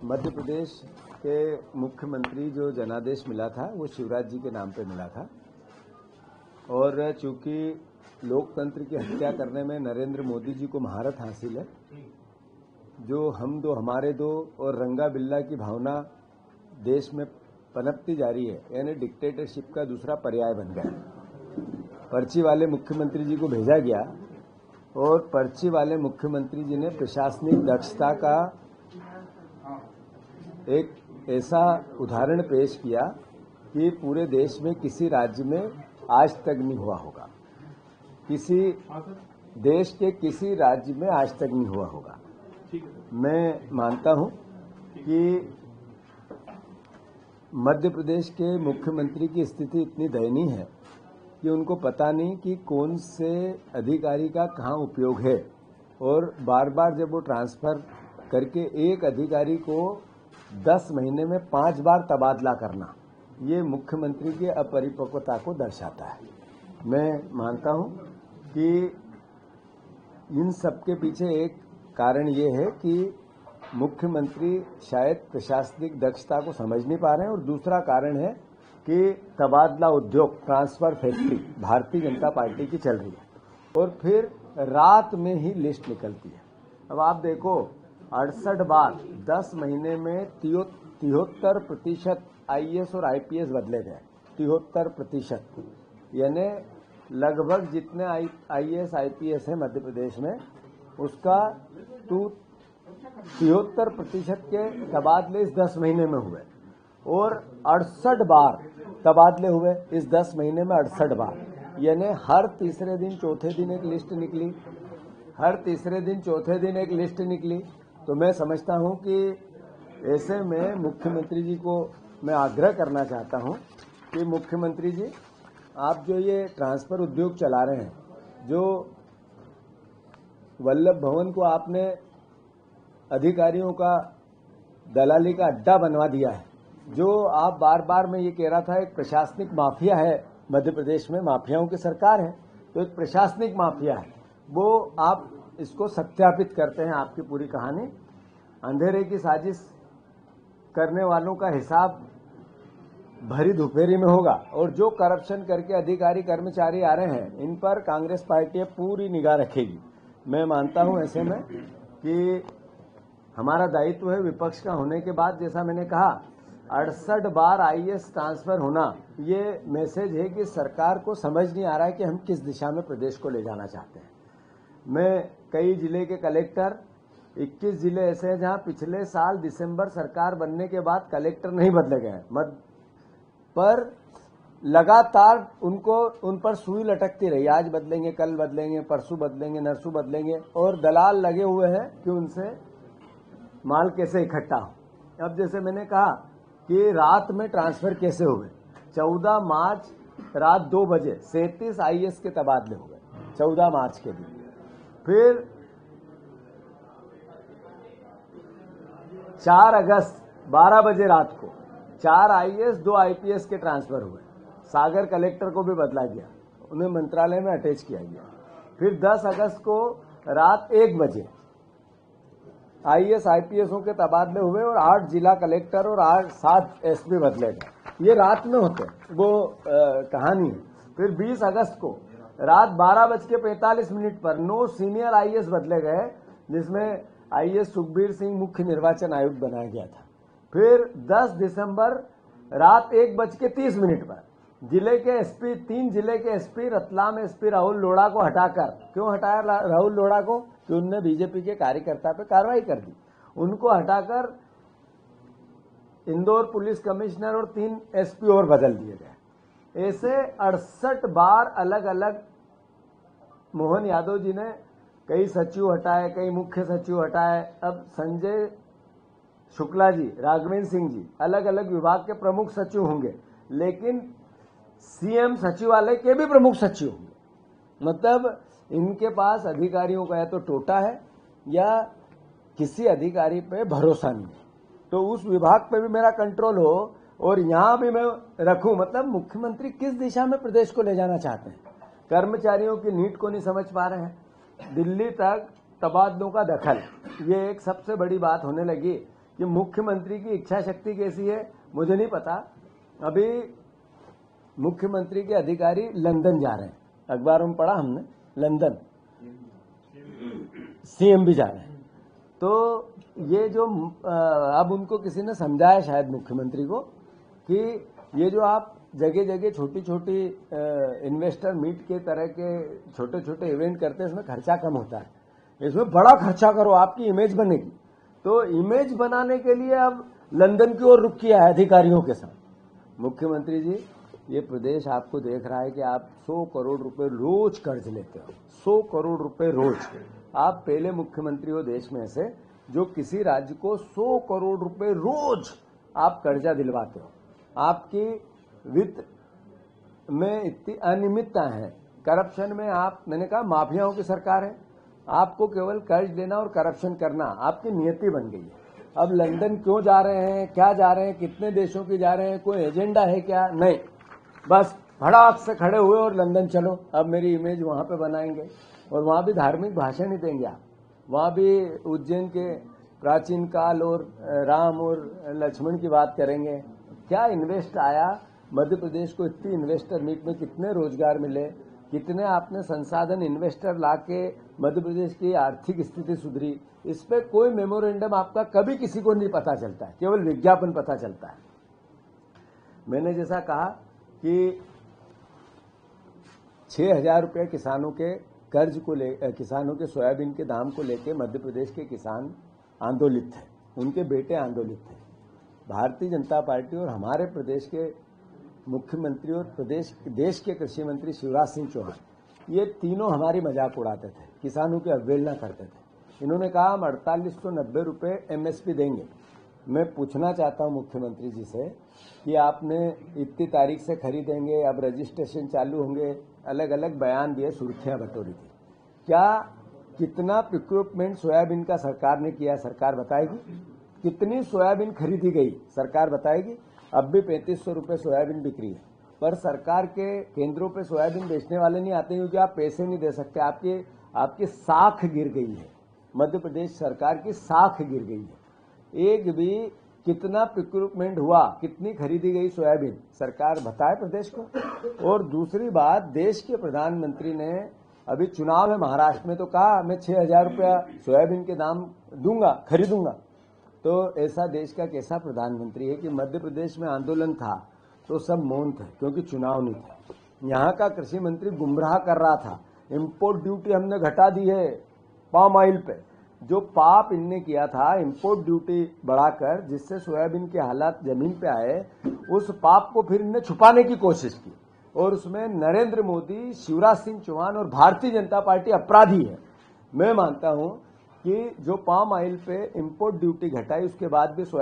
मध्य प्रदेश के मुख्यमंत्री जो जनादेश मिला था वो शिवराज जी के नाम पे मिला था और चूंकि लोकतंत्र की हत्या करने में नरेंद्र मोदी जी को महारत हासिल है, जो हम दो हमारे दो और रंगा बिल्ला की भावना देश में पनपती जा रही है, यानी डिक्टेटरशिप का दूसरा पर्याय बन गया। पर्ची वाले मुख्यमंत्री जी को भेजा गया और पर्ची वाले मुख्यमंत्री जी ने प्रशासनिक दक्षता का एक ऐसा उदाहरण पेश किया कि पूरे देश में किसी राज्य में आज तक नहीं हुआ होगा, किसी देश के किसी राज्य में आज तक नहीं हुआ होगा। मैं मानता हूं कि मध्य प्रदेश के मुख्यमंत्री की स्थिति इतनी दयनीय है कि उनको पता नहीं कि कौन से अधिकारी का कहां उपयोग है, और बार बार जब वो ट्रांसफर करके एक अधिकारी को 10 महीने में 5 बार तबादला करना, ये मुख्यमंत्री की अपरिपक्वता को दर्शाता है। मैं मानता हूं कि इन सब के पीछे एक कारण ये है कि मुख्यमंत्री शायद प्रशासनिक दक्षता को समझ नहीं पा रहे हैं, और दूसरा कारण है कि तबादला उद्योग, transfer factory Bharatiya Janata party की चल रही है और फिर रात में ही लिस्ट निकलती है। अब आप देखो, 68 बार 10 महीने में 73% आईएएस और आईपीएस बदले गए। 73%, यानी लगभग जितने आईएएस आईपीएस है मध्य प्रदेश में, उसका 73% के तबादले इस 10 महीने में हुए और 68 बार तबादले हुए इस 10 महीने में। 68 बार, यानी हर तीसरे दिन चौथे दिन एक लिस्ट निकली, हर तीसरे दिन चौथे दिन एक लिस्ट निकली। तो मैं समझता हूं कि ऐसे में मुख्यमंत्री जी को मैं आग्रह करना चाहता हूं कि मुख्यमंत्री जी, आप जो ये ट्रांसफर उद्योग चला रहे हैं, जो वल्लभ भवन को आपने अधिकारियों का दलाली का अड्डा बनवा दिया है, जो आप बार बार मैं ये कह रहा था एक प्रशासनिक माफिया है मध्य प्रदेश में, माफियाओं की सरकार है, तो एक प्रशासनिक माफिया है, वो आप इसको सत्यापित करते हैं। आपकी पूरी कहानी अंधेरे की साजिश करने वालों का हिसाब भरी दोपहरी में होगा, और जो करप्शन करके अधिकारी कर्मचारी आ रहे हैं, इन पर कांग्रेस पार्टी पूरी निगाह रखेगी। मैं मानता हूं ऐसे में कि हमारा दायित्व है विपक्ष का होने के बाद, जैसा मैंने कहा, 68 बार आईएएस ट्रांसफर होना, ये मैसेज है कि सरकार को समझ नहीं आ रहा है कि हम किस दिशा में प्रदेश को ले जाना चाहते हैं। मैं कई जिले के कलेक्टर, 21 जिले ऐसे हैं जहां पिछले साल दिसंबर सरकार बनने के बाद कलेक्टर नहीं बदले गए, पर लगातार उन पर सुई लटकती रही। आज बदलेंगे, कल बदलेंगे, परसों बदलेंगे, नरसों बदलेंगे, और दलाल लगे हुए हैं कि उनसे माल कैसे इकट्ठा हो। अब जैसे मैंने कहा कि रात में ट्रांसफर कैसे हुए, 14 मार्च रात 2 बजे 37 आईएएस के तबादले हो गए 14 मार्च के दिन। फिर 4 अगस्त 12 बजे रात को 4 आईएएस 2 आईपीएस के ट्रांसफर हुए। सागर कलेक्टर को भी बदला गया, उन्हें मंत्रालय में अटैच किया गया। फिर 10 अगस्त को रात 1 बजे आईएएस आईपीएसों के तबादले हुए और 8 जिला कलेक्टर और 7 एसपी बदले गए। ये रात में होते, वो कहानी है। फिर 20 अगस्त को रात 12:45 पर 9 सीनियर आईएएस बदले गए, जिसमें आईएएस सुखबीर सिंह मुख्य निर्वाचन आयुक्त बनाया गया था। फिर 10 दिसंबर रात 1:30 पर जिले के एसपी, 3 जिले के एसपी, रतलाम एसपी राहुल लोढ़ा को हटाकर, क्यों हटाया राहुल लोढ़ा को? कि उनने बीजेपी के कार्यकर्ता पे कार्रवाई कर दी। उनको हटाकर इंदौर पुलिस कमिश्नर और 3 एसपी और बदल दिए गए। ऐसे 68 बार अलग अलग मोहन यादव जी ने कई सचिव हटाए, कई मुख्य सचिव हटाए। अब संजय शुक्ला जी, राघवेंद्र सिंह जी अलग अलग विभाग के प्रमुख सचिव होंगे, लेकिन सीएम सचिवालय के भी प्रमुख सचिव होंगे। मतलब इनके पास अधिकारियों का या तो टोटा है या किसी अधिकारी पे भरोसा नहीं है। तो उस विभाग पे भी मेरा कंट्रोल हो और यहां भी मैं रखूं। मतलब मुख्यमंत्री किस दिशा में प्रदेश को ले जाना चाहते हैं? कर्मचारियों की नीड को नहीं समझ पा रहे हैं। दिल्ली तक तबादलों का दखल, ये एक सबसे बड़ी बात होने लगी कि मुख्यमंत्री की इच्छा शक्ति कैसी है मुझे नहीं पता। अभी मुख्यमंत्री के अधिकारी लंदन जा रहे हैं, अखबारों में पढ़ा हमने, लंदन सीएम भी जा रहे हैं। तो ये जो अब उनको किसी ने समझाया शायद मुख्यमंत्री को कि ये जो आप जगह जगह छोटी छोटी इन्वेस्टर मीट के तरह के छोटे छोटे इवेंट करते हैं, इसमें खर्चा कम होता है, इसमें बड़ा खर्चा करो, आपकी इमेज बनेगी। तो इमेज बनाने के लिए अब लंदन की ओर रुख किया है अधिकारियों के साथ। मुख्यमंत्री जी, ये प्रदेश आपको देख रहा है कि आप 100 करोड़ रुपए रोज कर्ज लेते हो, 100 करोड़ रुपए रोज। आप पहले मुख्यमंत्री हो देश में से जो किसी राज्य को 100 करोड़ रुपए रोज आप कर्जा दिलवाते हो। आपकी वित्त में इतनी अनियमितता है, करप्शन में आप, मैंने कहा माफियाओं की सरकार है। आपको केवल कर्ज देना और करप्शन करना आपकी नियति बन गई है। अब लंदन क्यों जा रहे हैं, क्या जा रहे हैं, कितने देशों की जा रहे हैं, कोई एजेंडा है क्या? नहीं, बस भड़ाक से खड़े हुए और लंदन चलो, अब मेरी इमेज वहां पे बनाएंगे। और वहां भी धार्मिक भाषण ही देंगे आप, वहां भी उज्जैन के प्राचीन काल और राम और लक्ष्मण की बात करेंगे। क्या इन्वेस्ट आया मध्य प्रदेश को? इतनी इन्वेस्टर मीट में कितने रोजगार मिले, कितने आपने संसाधन इन्वेस्टर लाके मध्य प्रदेश की आर्थिक स्थिति सुधरी, इस पे कोई मेमोरेंडम आपका कभी किसी को नहीं पता चलता है, केवल विज्ञापन पता चलता है। मैंने जैसा कहा कि 6,000 रुपये किसानों के कर्ज को किसानों के सोयाबीन के दाम को लेकर मध्य प्रदेश के किसान आंदोलित थे, उनके बेटे आंदोलित थे। भारतीय जनता पार्टी और हमारे प्रदेश के मुख्यमंत्री और देश के कृषि मंत्री शिवराज सिंह चौहान, ये तीनों हमारी मजाक उड़ाते थे, किसानों की अवहेलना करते थे। इन्होंने कहा हम 4890 रुपये एमएसपी देंगे। मैं पूछना चाहता हूं मुख्यमंत्री जी से कि आपने इतनी तारीख से खरीदेंगे, अब रजिस्ट्रेशन चालू होंगे, अलग अलग बयान दिए, सुर्खियां बटोरी थी। क्या कितना प्रोक्योरमेंट सोयाबीन का सरकार ने किया, सरकार बताएगी? कितनी सोयाबीन खरीदी गई, सरकार बताएगी? अब भी 3500 रुपये सोयाबीन बिक रही है, पर सरकार के केंद्रों पे सोयाबीन बेचने वाले नहीं आते क्योंकि आप पैसे नहीं दे सकते। आपकी साख गिर गई है, मध्य प्रदेश सरकार की साख गिर गई है। एक भी कितना प्रोक्योरमेंट हुआ, कितनी खरीदी गई सोयाबीन, सरकार बताए प्रदेश को। और दूसरी बात, देश के प्रधानमंत्री ने अभी चुनाव है महाराष्ट्र में, तो कहा मैं 6,000 रुपया सोयाबीन के दाम दूंगा, खरीदूंगा। तो ऐसा देश का कैसा प्रधानमंत्री है कि मध्य प्रदेश में आंदोलन था तो सब मौन थे क्योंकि चुनाव नहीं था। यहाँ का कृषि मंत्री गुमराह कर रहा था, इंपोर्ट ड्यूटी हमने घटा दी है पाम ऑयल पे। जो पाप इनने किया था इंपोर्ट ड्यूटी बढ़ाकर, जिससे सोयाबीन के हालात जमीन पे आए, उस पाप को फिर इनने छुपाने की कोशिश की। और उसमें नरेंद्र मोदी, शिवराज सिंह चौहान और भारतीय जनता पार्टी अपराधी है। मैं मानता हूं कि जो पाम ऑयल पे इंपोर्ट ड्यूटी घटाई उसके बाद भी सोयाबीन